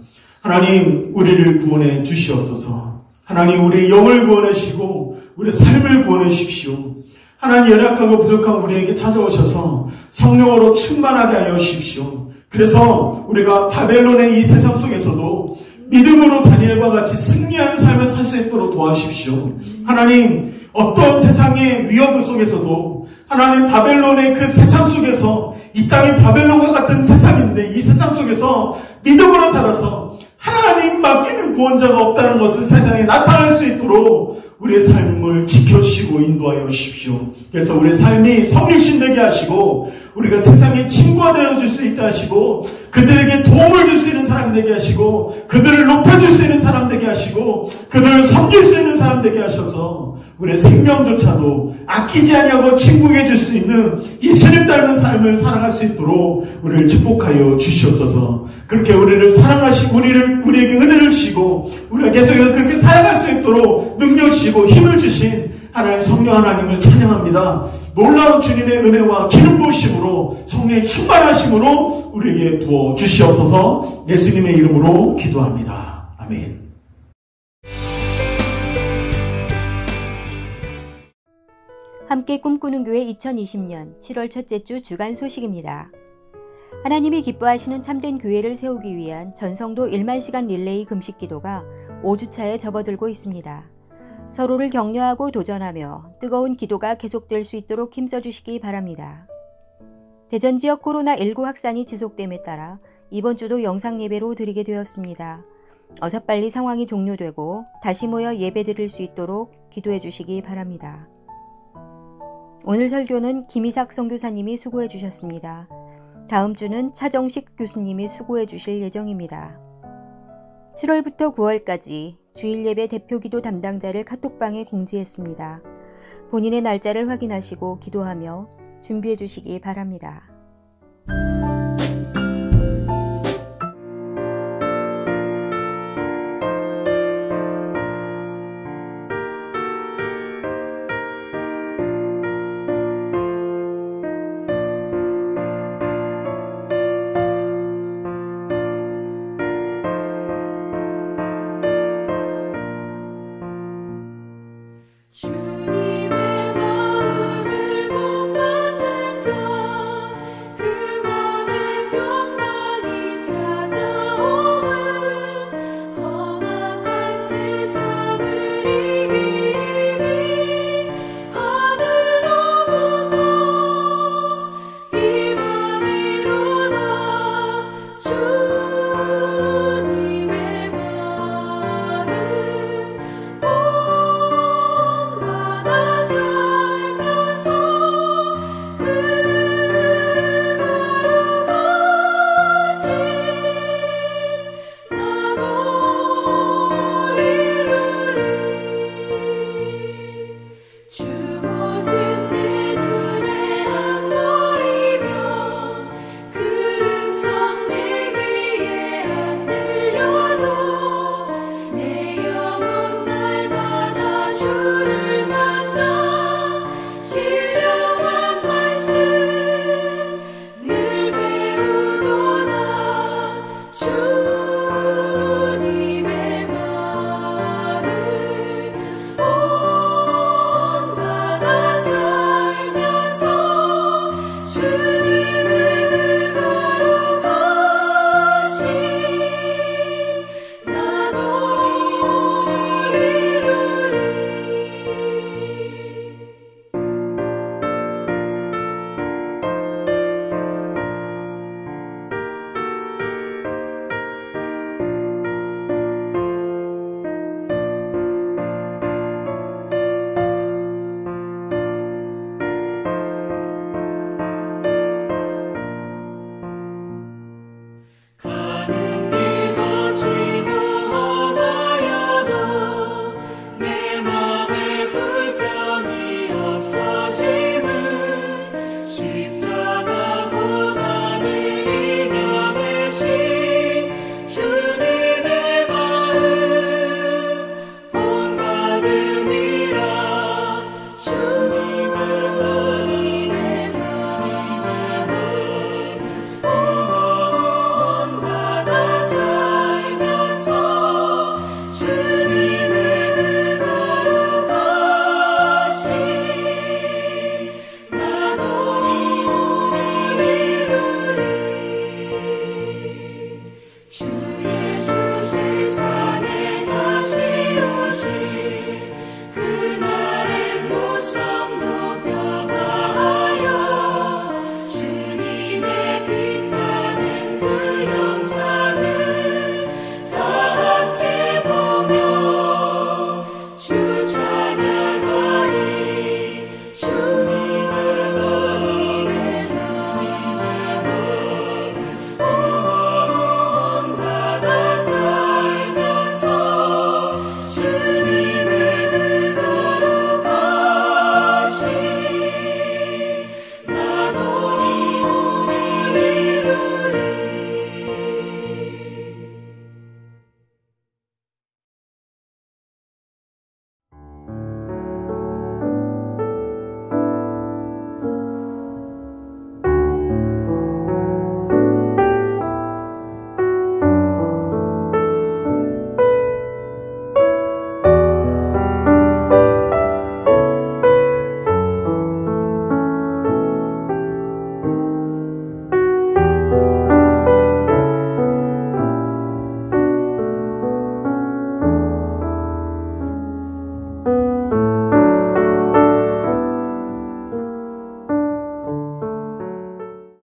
하나님, 우리를 구원해 주시옵소서. 하나님, 우리의 영을 구원해 주시고 우리의 삶을 구원해 주십시오. 하나님, 연약하고 부족한 우리에게 찾아오셔서 성령으로 충만하게 하여 주십시오. 그래서 우리가 바벨론의 이 세상 속에서도 믿음으로 다니엘과 같이 승리하는 삶을 살 수 있도록 도와주십시오. 하나님, 어떤 세상의 위협 속에서도 하나님 바벨론의 그 세상 속에서 이 땅이 바벨론과 같은 세상인데 이 세상 속에서 믿음으로 살아서 하나님 맡기는 구원자가 없다는 것을 세상에 나타낼 수 있도록 우리의 삶을 지켜주시고 인도하여 주십시오. 그래서 우리의 삶이 성육신 되게 하시고 우리가 세상의 친구가 되어줄 수 있게 하시고 그들에게 도움을 줄 수 있는 사람 되게 하시고 그들을 높여줄 수 있는 사람 되게 하시고 그들을 섬길 수 있는 사람 되게 하셔서 우리의 생명조차도 아끼지 아니하고 친구해 줄 수 있는 예수님 닮은 삶을 살아갈 수 있도록 우리를 축복하여 주시옵소서. 그렇게 우리를 사랑하시고 우리에게 은혜를 주시고 우리가 계속해서 그렇게 살아갈 수 있도록 능력 주시고 힘을 주신 하나님 성령 하나님을 찬양합니다. 놀라운 주님의 은혜와 기름 부으심으로 성령의 충만하심으로 우리에게 부어 주시옵소서. 예수님의 이름으로 기도합니다. 아멘. 함께 꿈꾸는 교회 2020년 7월 첫째 주 주간 소식입니다. 하나님이 기뻐하시는 참된 교회를 세우기 위한 전성도 1만 시간 릴레이 금식 기도가 5주차에 접어들고 있습니다. 서로를 격려하고 도전하며 뜨거운 기도가 계속될 수 있도록 힘써주시기 바랍니다. 대전 지역 코로나19 확산이 지속됨에 따라 이번 주도 영상 예배로 드리게 되었습니다. 어서 빨리 상황이 종료되고 다시 모여 예배 드릴 수 있도록 기도해 주시기 바랍니다. 오늘 설교는 김희삭 선교사님이 수고해 주셨습니다. 다음 주는 차정식 교수님이 수고해 주실 예정입니다. 7월부터 9월까지 주일예배 대표기도 담당자를 카톡방에 공지했습니다. 본인의 날짜를 확인하시고 기도하며 준비해 주시기 바랍니다.